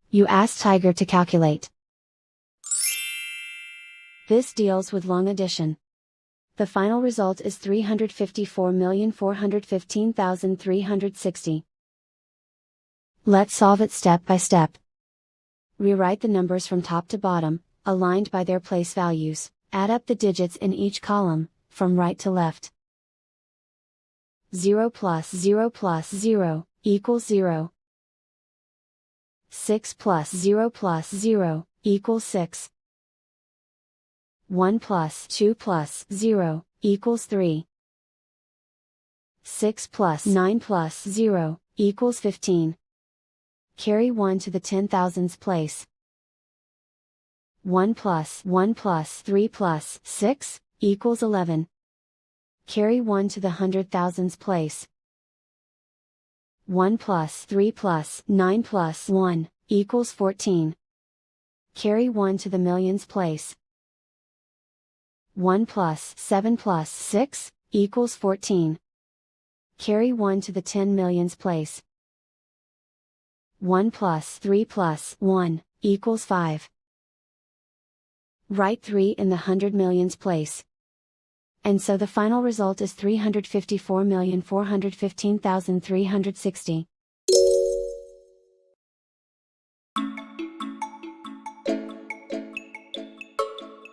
You ask Tiger to calculate. This deals with long addition. The final result is 354,415,360. Let's solve it step by step. Rewrite the numbers from top to bottom, aligned by their place values. Add up the digits in each column, from right to left. 0 plus 0 plus 0, equals 0. 6 plus 0 plus 0, equals 6. 1 plus 2 plus 0, equals 3. 6 plus 9 plus 0, equals 15. Carry 1 to the 10,000s place. 1 plus 3 plus 6, equals 11. Carry 1 to the 100,000s place. 1 plus 3 plus 9 plus 1, equals 14. Carry 1 to the millions place. 1 plus 7 plus 6, equals 14. Carry 1 to the 10 millions place. 1 plus 3 plus 1, equals 5. Write 3 in the 100 millions place. And so the final result is 354,415,360.